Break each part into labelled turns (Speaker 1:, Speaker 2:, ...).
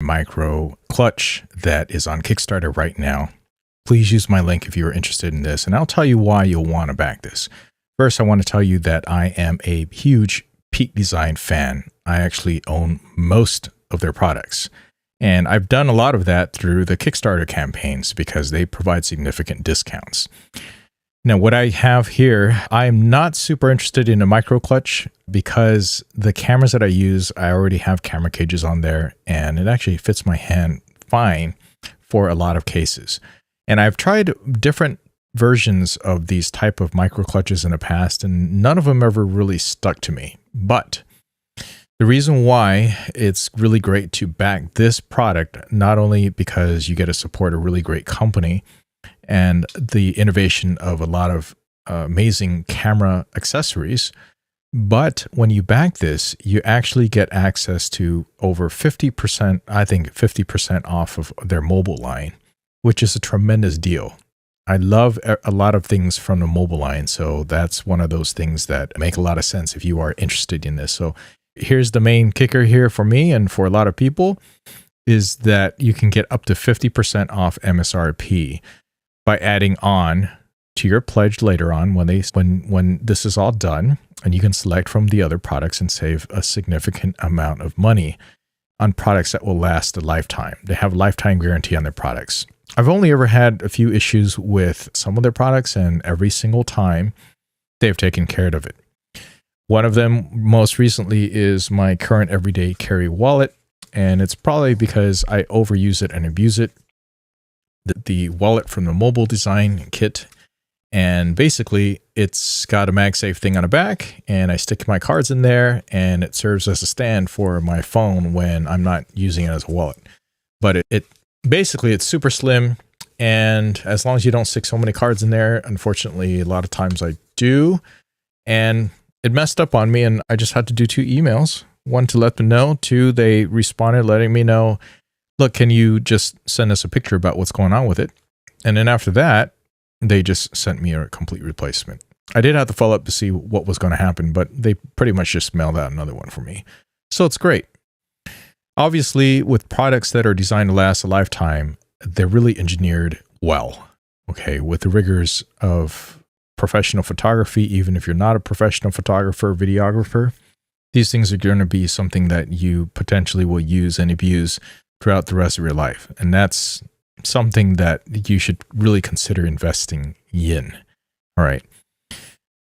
Speaker 1: Microclutch that is on Kickstarter right now. Please use my link if you are interested in this, and I'll tell you why you'll want to back this. First, I want to tell you that I am a huge Peak Design fan. I actually own most of their products, and I've done a lot of that through the Kickstarter campaigns because they provide significant discounts. Now, what I have here, I'm not super interested in a Microclutch because the cameras that I use, I already have camera cages on there, and it actually fits my hand fine for a lot of cases. And I've tried different versions of these type of Microclutches in the past, and none of them ever really stuck to me. But the reason why it's really great to back this product, not only because you get to support a really great company and the innovation of a lot of amazing camera accessories, but when you back this, you actually get access to over 50%, I think 50% off of their mobile line, which is a tremendous deal. I love a lot of things from the mobile line, so that's one of those things that make a lot of sense if you are interested in this. So here's the main kicker here for me and for a lot of people is that you can get up to 50% off MSRP by adding on to your pledge later on when this is all done, and you can select from the other products and save a significant amount of money on products that will last a lifetime. They have a lifetime guarantee on their products. I've only ever had a few issues with some of their products, and every single time they've taken care of it. One of them most recently is my current everyday carry wallet, and it's probably because I overuse it and abuse it. The wallet from the mobile design kit, and basically it's got a MagSafe thing on the back, and I stick my cards in there, and it serves as a stand for my phone when I'm not using it as a wallet. But it basically it's super slim, and as long as you don't stick so many cards in there, unfortunately a lot of times I do, and it messed up on me, and I just had to do 2 emails. 1 to let them know, 2 they responded letting me know, look, can you just send us a picture about what's going on with it? And then after that, they just sent me a complete replacement. I did have to follow up to see what was going to happen, but they pretty much just mailed out another one for me. So it's great. Obviously, with products that are designed to last a lifetime, they're really engineered well, okay, with the rigors of professional photography. Even if you're not a professional photographer or videographer, these things are going to be something that you potentially will use and abuse throughout the rest of your life. And that's something that you should really consider investing in. All right.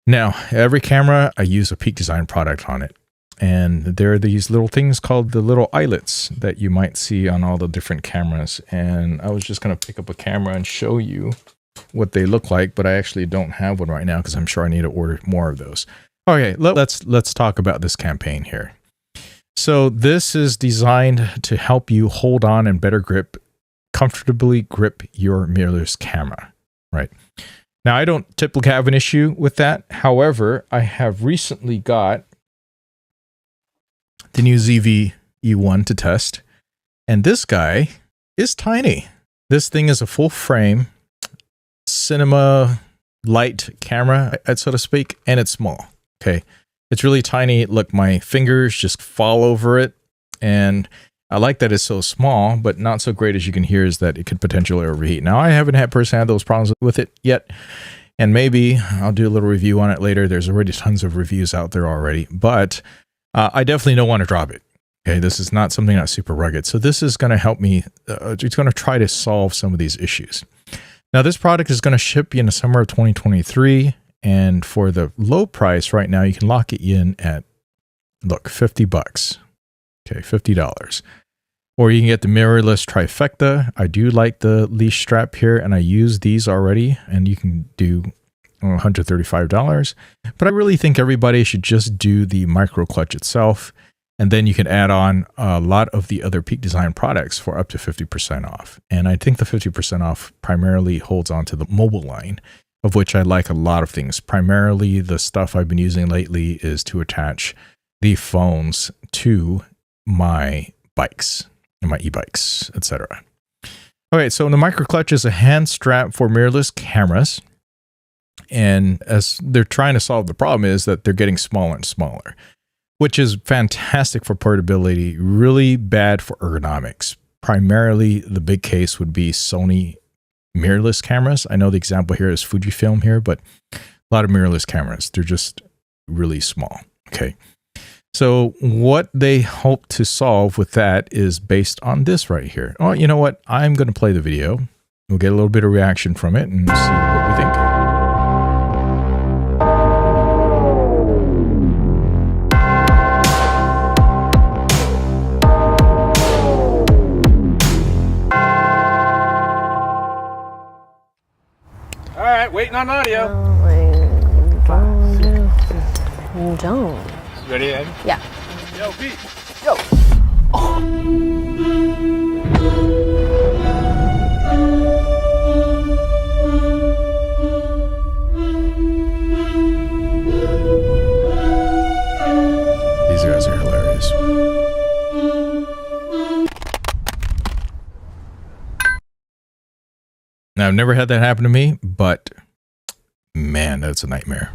Speaker 1: Now, every camera, I use a Peak Design product on it. And there are these little things called the little eyelets that you might see on all the different cameras. And I was just going to pick up a camera and show you what they look like, but I actually don't have one right now because I'm sure I need to order more of those. Okay, let's talk about this campaign here. So this is designed to help you hold on and comfortably grip your mirrorless camera, right? Now, I don't typically have an issue with that. However, I have recently got the new ZV E1 to test, and this guy is tiny. This thing is a full frame cinema light camera, so to speak, and it's small. Okay. It's really tiny. Look, my fingers just fall over it. And I like that it's so small, but not so great as you can hear is that it could potentially overheat. Now, I haven't personally had those problems with it yet. And maybe I'll do a little review on it later. There's already tons of reviews out there already, but I definitely don't want to drop it. Okay. This is not something that's super rugged. So this is going to help me. It's going to try to solve some of these issues. Now, this product is going to ship in the summer of 2023. And for the low price right now, you can lock it in at, look, $50. Okay, $50. Or you can get the mirrorless trifecta. I do like the leash strap here, and I use these already, and you can do $135. But I really think everybody should just do the Microclutch itself, and then you can add on a lot of the other Peak Design products for up to 50% off. And I think the 50% off primarily holds on to the mobile line, of which I like a lot of things. Primarily, the stuff I've been using lately is to attach the phones to my bikes and my e-bikes, etc. Okay, so the Microclutch is a hand strap for mirrorless cameras. And as they're trying to solve the problem is that they're getting smaller and smaller, which is fantastic for portability, really bad for ergonomics. Primarily, the big case would be Sony mirrorless cameras. I know the example here is Fujifilm here, but a lot of mirrorless cameras, they're just really small. Okay. So what they hope to solve with that is based on this right here. Oh, you know what? I'm going to play the video. We'll get a little bit of reaction from it and see what we think.
Speaker 2: All right, waiting on audio.
Speaker 3: Don't.
Speaker 2: Ready, Ed?
Speaker 3: Yeah.
Speaker 2: Yo, Pete.
Speaker 3: Yo.
Speaker 1: These guys are hilarious. Now, I've never had that happen to me, but man, that's a nightmare.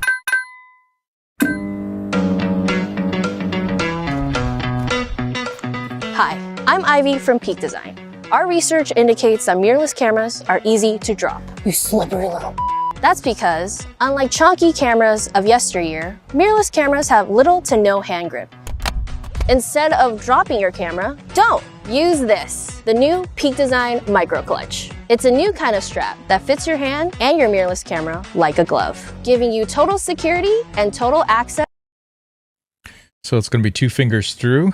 Speaker 3: Hi, I'm Ivy from Peak Design. Our research indicates that mirrorless cameras are easy to drop. You slippery little. That's because, unlike chunky cameras of yesteryear, mirrorless cameras have little to no hand grip. Instead of dropping your camera, don't. Use this, the new Peak Design Microclutch. It's a new kind of strap that fits your hand and your mirrorless camera like a glove, giving you total security and total access.
Speaker 1: So it's going to be 2 fingers through,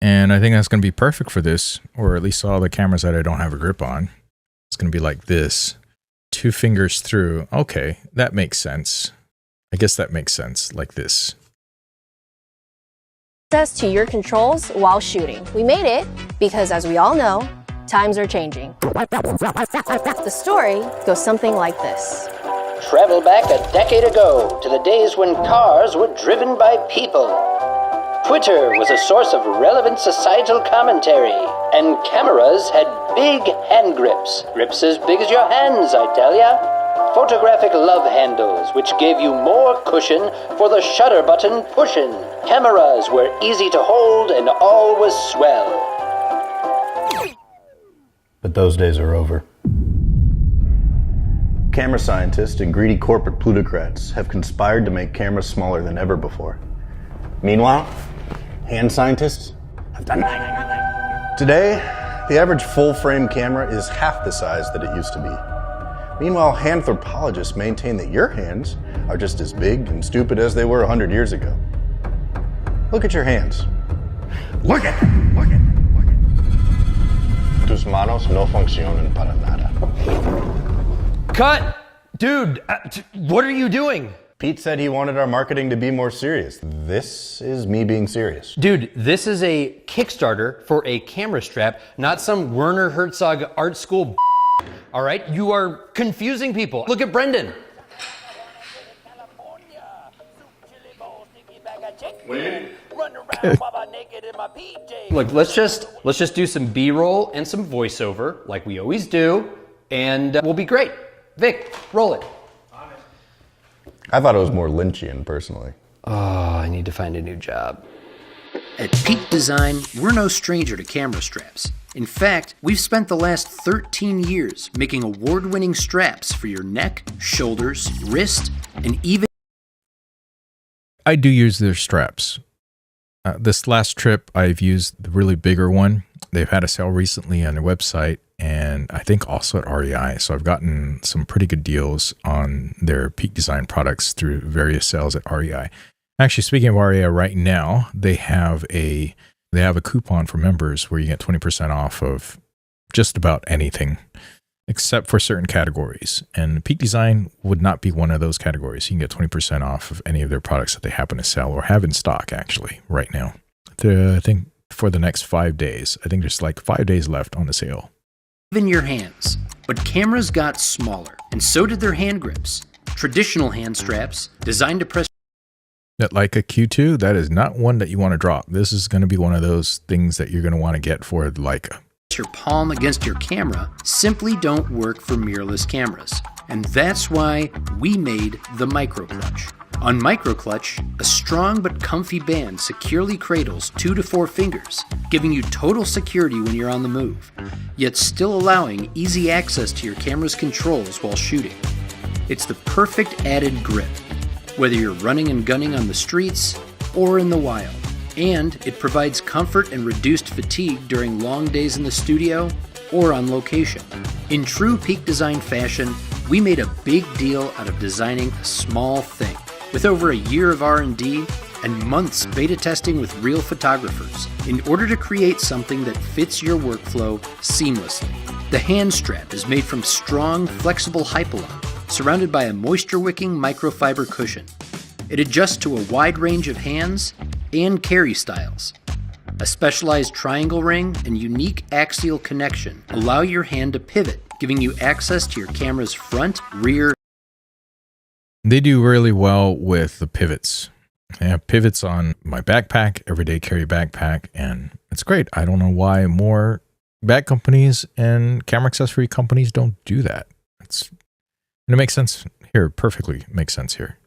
Speaker 1: and I think that's going to be perfect for this, or at least all the cameras that I don't have a grip on. It's going to be like this, 2 fingers through. Okay, that makes sense. I guess that makes sense, like this.
Speaker 3: Access to your controls while shooting. We made it because, as we all know, times are changing. The story goes something like this.
Speaker 4: Travel back a decade ago to the days when cars were driven by people. Twitter was a source of relevant societal commentary, and cameras had big hand grips. Grips as big as your hands, I tell ya. Photographic love handles, which gave you more cushion for the shutter button pushin'. Cameras were easy to hold and all was swell.
Speaker 5: But those days are over. Camera scientists and greedy corporate plutocrats have conspired to make cameras smaller than ever before. Meanwhile, hand scientists have done nothing. Today, the average full-frame camera is half the size that it used to be. Meanwhile, anthropologists maintain that your hands are just as big and stupid as they were 100 years ago. Look at your hands. Look at them! Look at them! Look at them! Tus manos no funcionan para nada.
Speaker 6: Cut! Dude, what are you doing?
Speaker 5: Pete said he wanted our marketing to be more serious. This is me being serious.
Speaker 6: Dude, this is a Kickstarter for a camera strap, not some Werner Herzog art school. All right, you are confusing people. Look at Brendan. Look, let's just do some B-roll and some voiceover like we always do, and we'll be great. Vic, roll it.
Speaker 5: I thought it was more Lynchian, personally.
Speaker 6: Oh, I need to find a new job.
Speaker 7: At Peak Design, we're no stranger to camera straps. In fact, we've spent the last 13 years making award-winning straps for your neck, shoulders, wrist, and even...
Speaker 1: I do use their straps. This last trip, I've used the really bigger one. They've had a sale recently on their website, and I think also at REI. So I've gotten some pretty good deals on their Peak Design products through various sales at REI. Actually, speaking of REI right now, they have a coupon for members where you get 20% off of just about anything, except for certain categories. And Peak Design would not be one of those categories. You can get 20% off of any of their products that they happen to sell or have in stock, actually, right now. I think for the next 5 days. I think there's like 5 days left on the sale.
Speaker 7: Even your hands. But cameras got smaller, and so did their hand grips. Traditional hand straps, designed to press
Speaker 1: That Leica Q2, that is not one that you want to drop. This is going to be one of those things that you're going to want to get for the Leica.
Speaker 7: your palm against your camera simply don't work for mirrorless cameras. And that's why we made the Microclutch. On Microclutch, a strong but comfy band securely cradles 2 to 4 fingers, giving you total security when you're on the move, yet still allowing easy access to your camera's controls while shooting. It's the perfect added grip, whether you're running and gunning on the streets or in the wild. And it provides comfort and reduced fatigue during long days in the studio or on location. In true Peak Design fashion, we made a big deal out of designing a small thing. With over a year of R&D and months beta testing with real photographers, in order to create something that fits your workflow seamlessly. The hand strap is made from strong, flexible Hypalon, surrounded by a moisture-wicking microfiber cushion. It adjusts to a wide range of hands and carry styles. A specialized triangle ring and unique axial connection allow your hand to pivot, giving you access to your camera's front, rear.
Speaker 1: They do really well with the pivots. I have pivots on my backpack, everyday carry backpack, and it's great. I don't know why more bag companies and camera accessory companies don't do that. And it makes sense here, perfectly makes sense here.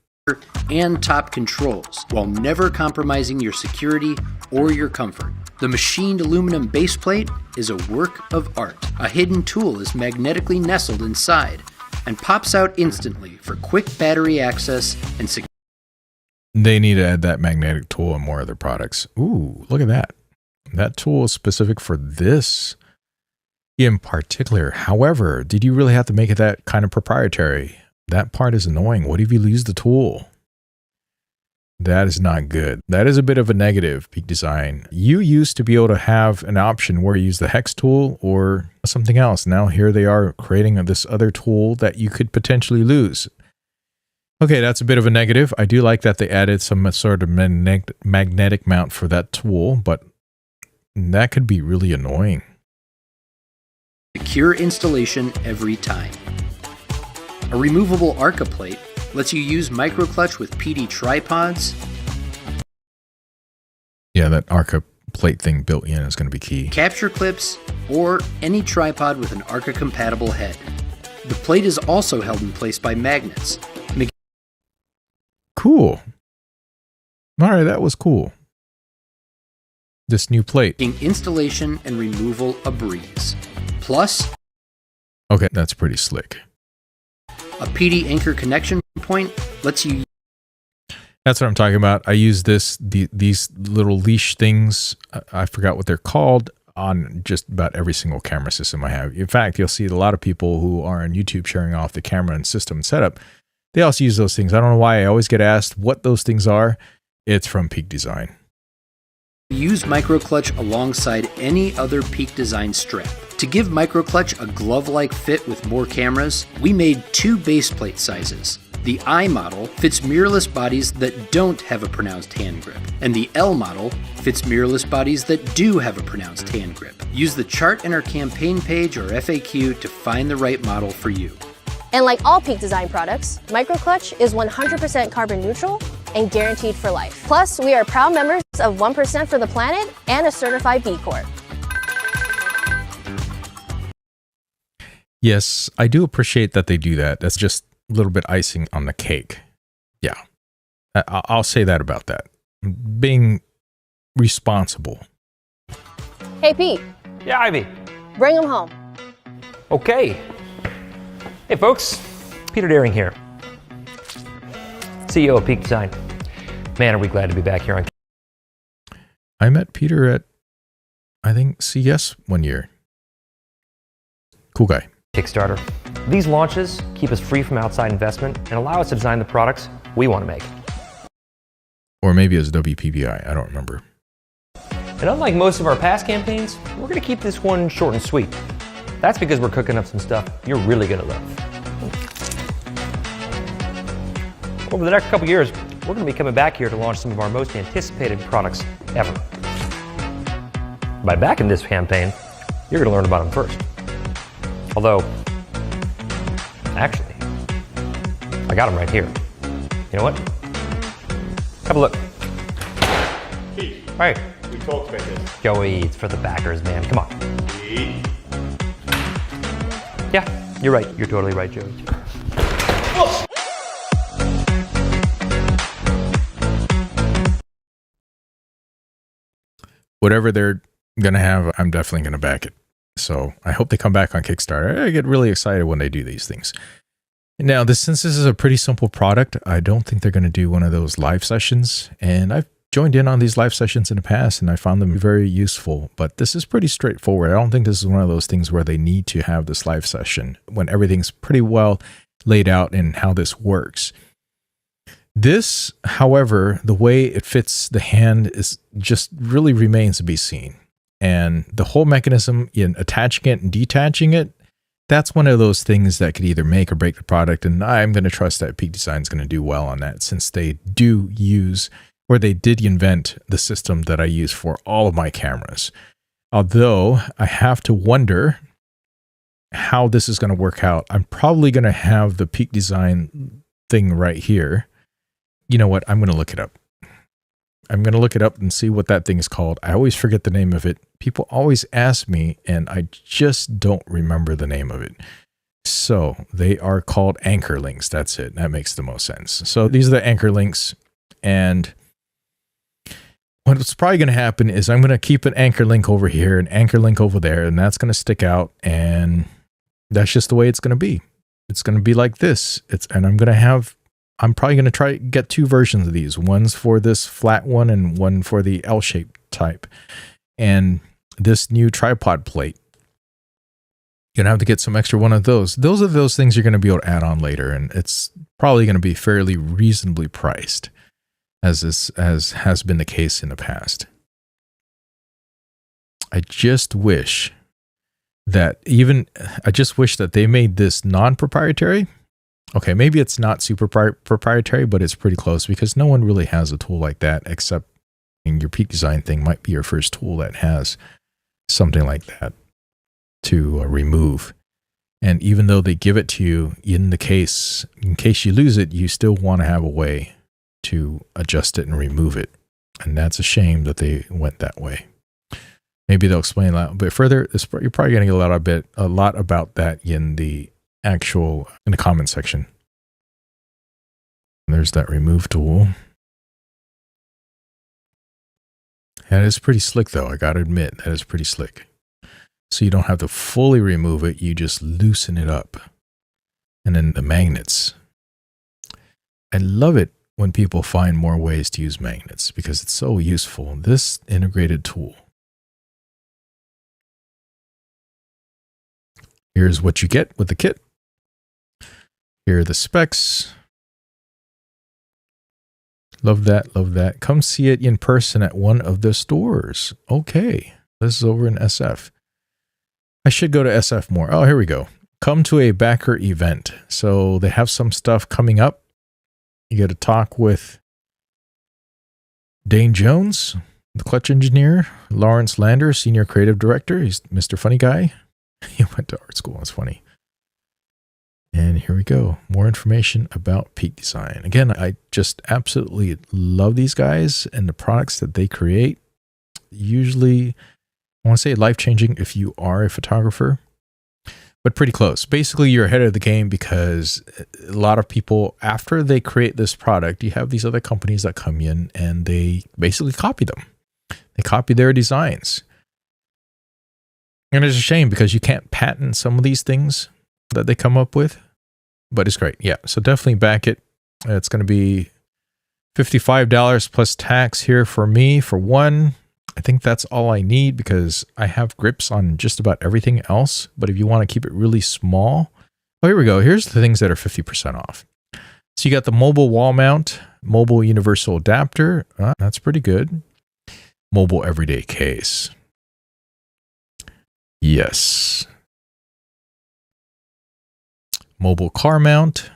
Speaker 7: And top controls, while never compromising your security or your comfort. The machined aluminum baseplate is a work of art. A hidden tool is magnetically nestled inside and pops out instantly for quick battery access and security.
Speaker 1: They need to add that magnetic tool in more of their products. Ooh, look at that. That tool is specific for this in particular. However, did you really have to make it that kind of proprietary? That part is annoying. What if you lose the tool? That is not good. That is a bit of a negative, Peak Design. You used to be able to have an option where you use the hex tool or something else. Now here they are creating this other tool that you could potentially lose. Okay, that's a bit of a negative. I do like that they added some sort of magnetic mount for that tool, but that could be really annoying.
Speaker 7: Secure installation every time. A removable Arca plate lets you use Microclutch with PD tripods.
Speaker 1: Yeah, that Arca plate thing built in is going to be key.
Speaker 7: Capture clips, or any tripod with an Arca compatible head. The plate is also held in place by magnets.
Speaker 1: Cool. All right, that was cool. This new plate.
Speaker 7: Making installation and removal a breeze. Plus,
Speaker 1: okay, that's pretty slick.
Speaker 7: A PD anchor connection point lets you.
Speaker 1: That's what I'm talking about. I use these little leash things. I forgot what they're called on just about every single camera system I have. In fact, you'll see a lot of people who are on YouTube sharing off the camera and system setup. They also use those things. I don't know why I always get asked what those things are. It's from Peak Design.
Speaker 7: Use Microclutch alongside any other Peak Design strap. To give Microclutch a glove-like fit with more cameras, we made 2 base plate sizes. The I model fits mirrorless bodies that don't have a pronounced hand grip, and the L model fits mirrorless bodies that do have a pronounced hand grip. Use the chart in our campaign page or FAQ to find the right model for you.
Speaker 3: And like all Peak Design products, Microclutch is 100% carbon neutral and guaranteed for life. Plus, we are proud members of 1% for the Planet and a certified B Corp.
Speaker 1: Yes, I do appreciate that they do that. That's just a little bit icing on the cake. Yeah, I'll say that about that. Being responsible.
Speaker 3: Hey, Pete,
Speaker 8: Yeah, Ivy.
Speaker 3: bring them home.
Speaker 8: Okay. Hey, folks. Peter Daring here, CEO of Peak Design. Man, are we glad to be back here on.
Speaker 1: I met Peter at, I think, CS one year. Cool guy.
Speaker 8: Kickstarter. These launches keep us free from outside investment and allow us to design the products we want to make.
Speaker 1: Or maybe it was WPBI. I don't remember.
Speaker 8: And unlike most of our past campaigns, we're going to keep this one short and sweet. That's because we're cooking up some stuff you're really going to love. Over the next couple years, we're going to be coming back here to launch some of our most anticipated products ever. By backing this campaign, you're going to learn about them first. Although, actually, I got them right here. You know what? Have a look.
Speaker 2: Pete,
Speaker 8: Hey,
Speaker 2: we talked about this.
Speaker 8: Joey, it's for the backers, man. Come on.
Speaker 2: Pete.
Speaker 8: Yeah, you're right. You're totally right, Joey.
Speaker 1: whatever they're going to have, I'm definitely going to back it. So I hope they come back on Kickstarter. I get really excited when they do these things. Now, since this is a pretty simple product, I don't think they're going to do one of those live sessions. And I've joined in on these live sessions in the past, and I found them very useful. But this is pretty straightforward. I don't think this is one of those things where they need to have this live session when everything's pretty well laid out in how this works. This, however, the way it fits the hand is just really remains to be seen. And the whole mechanism in attaching it and detaching it, that's one of those things that could either make or break the product. And I'm going to trust that Peak Design is going to do well on that, since they do use, or they did invent the system that I use for all of my cameras. Although I have to wonder how this is going to work out. I'm probably going to have the Peak Design thing right here. You know what? I'm going to look it up. I'm going to look it up and see what that thing is called. I always forget the name of it. People always ask me, and I just don't remember the name of it. So they are called anchor links. That's it. That makes the most sense. So these are the anchor links. And what's probably going to happen is I'm going to keep an anchor link over here, an anchor link over there, and that's going to stick out. And that's just the way it's going to be. It's going to be like this. And I'm probably going to try to get two versions of these. One's for this flat one and one for the L-shaped type. And this new tripod plate, you're going to have to get some extra one of those. Those are those things you're going to be able to add on later. And it's probably going to be fairly reasonably priced, as has been the case in the past. I just wish that they made this non-proprietary. Okay, maybe it's not super proprietary, but it's pretty close, because no one really has a tool like that, except your Peak Design thing might be your first tool that has something like that to remove. And even though they give it to you in case you lose it, you still want to have a way to adjust it and remove it. And that's a shame that they went that way. Maybe they'll explain that a bit further. You're probably going to get a lot about that in the comment section. There's that remove tool. That is pretty slick, though. I gotta admit, that is pretty slick. So you don't have to fully remove it, you just loosen it up. And then the magnets. I love it when people find more ways to use magnets, because it's so useful. This integrated tool. Here's what you get with the kit. Here are the specs. Love that, love that. Come see it in person at one of the stores. Okay, this is over in SF. I should go to SF more. Oh, here we go. Come to a backer event. So they have some stuff coming up. You get to talk with Dane Jones, the Clutch engineer, Lawrence Lander, senior creative director. He's Mr. Funny Guy. He went to art school. That's funny. And here we go. More information about Peak Design. Again, I just absolutely love these guys and the products that they create. Usually, I want to say life-changing if you are a photographer, but pretty close. Basically, you're ahead of the game, because a lot of people, after they create this product, you have these other companies that come in and they basically copy them. They copy their designs. And it's a shame, because you can't patent some of these things that they come up with, but it's great. Yeah, so definitely back it. It's going to be $55 plus tax here for me for one. I think that's all I need, because I have grips on just about everything else. But if you want to keep it really small, oh, here we go. Here's the things that are 50% off. So you got the mobile wall mount, mobile universal adapter. That's pretty good. Mobile everyday case. Yes. Mobile car mount,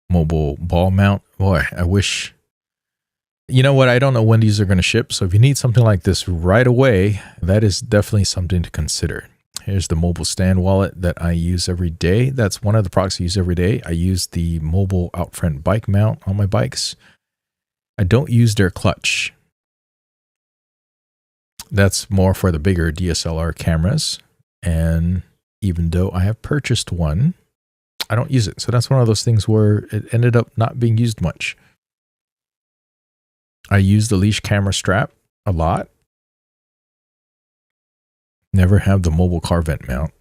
Speaker 1: mobile ball mount. Boy, I wish, you know what? I don't know when these are going to ship. So if you need something like this right away, that is definitely something to consider. Here's the mobile stand wallet that I use every day. That's one of the products I use every day. I use the mobile out front bike mount on my bikes. I don't use their clutch. That's more for the bigger DSLR cameras. And even though I have purchased one, I don't use it. So that's one of those things where it ended up not being used much. I use the leash camera strap a lot. Never have the mobile car vent mount.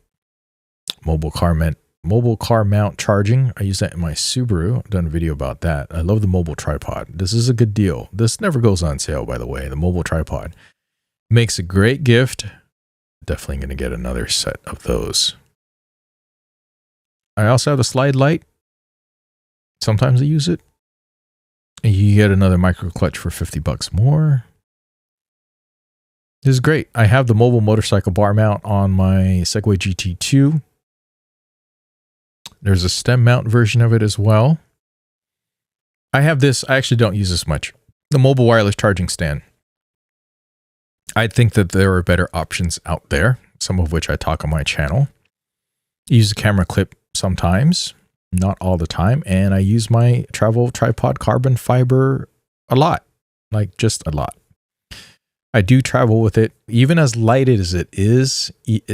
Speaker 1: Mobile car mount charging. I use that in my Subaru. I've done a video about that. I love the mobile tripod. This is a good deal. This never goes on sale, by the way. The mobile tripod makes a great gift. Definitely going to get another set of those. I also have the slide light. Sometimes I use it. And you get another Microclutch for $50 more. This is great. I have the mobile motorcycle bar mount on my Segway GT2. There's a stem mount version of it as well. I have this. I actually don't use this much. The mobile wireless charging stand. I think that there are better options out there, some of which I talk on my channel. I use a camera clip sometimes, not all the time. And I use my travel tripod carbon fiber a lot, like just a lot. I do travel with it, even as light as it is.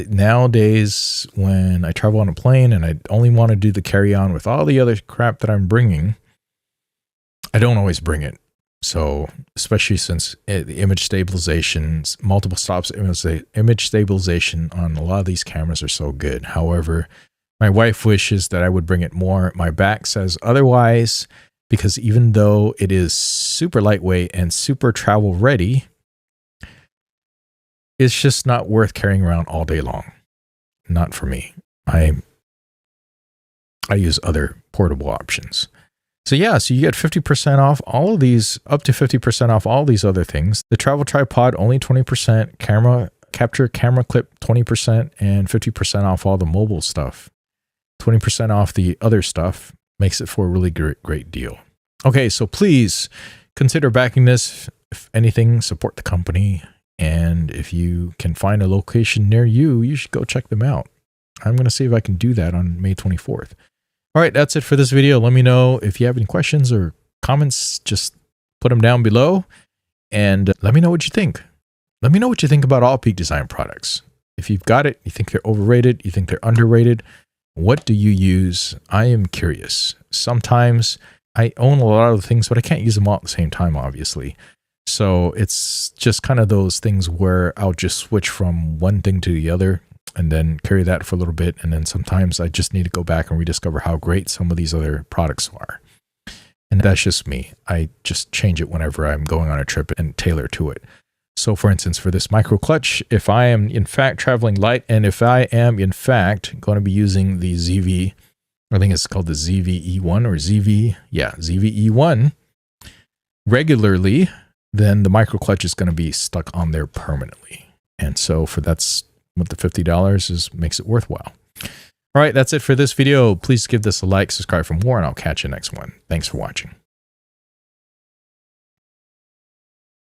Speaker 1: Nowadays, when I travel on a plane and I only want to do the carry-on with all the other crap that I'm bringing, I don't always bring it. So, especially since the image stabilization, multiple stops image stabilization on a lot of these cameras are so good. However, my wife wishes that I would bring it more. My back says otherwise, because even though it is super lightweight and super travel ready, it's just not worth carrying around all day long. Not for me. I use other portable options. So yeah, so you get 50% off all of these, up to 50% off all these other things. The travel tripod, only 20%, camera clip, 20%, and 50% off all the mobile stuff. 20% off the other stuff makes it for a really great deal. Okay, so please consider backing this. If anything, support the company. And if you can find a location near you, you should go check them out. I'm going to see if I can do that on May 24th. All right, that's it for this video. Let me know if you have any questions or comments. Just put them down below and let me know what you think. Let me know what you think about all Peak Design products. If you've got it, you think they're overrated, you think they're underrated, what do you use? I am curious. Sometimes I own a lot of the things, but I can't use them all at the same time, obviously. So it's just kind of those things where I'll just switch from one thing to the other and then carry that for a little bit. And then sometimes I just need to go back and rediscover how great some of these other products are. And that's just me. I just change it whenever I'm going on a trip and tailor to it. So for instance, for this Microclutch, if I am in fact traveling light, and if I am in fact going to be using the ZV, I think it's called the ZVE1 or ZVE1 regularly, then the Microclutch is going to be stuck on there permanently. And so that's what the $50 is, makes it worthwhile. All right, that's it for this video. Please give this a like, subscribe for more, and I'll catch you next one. Thanks for watching.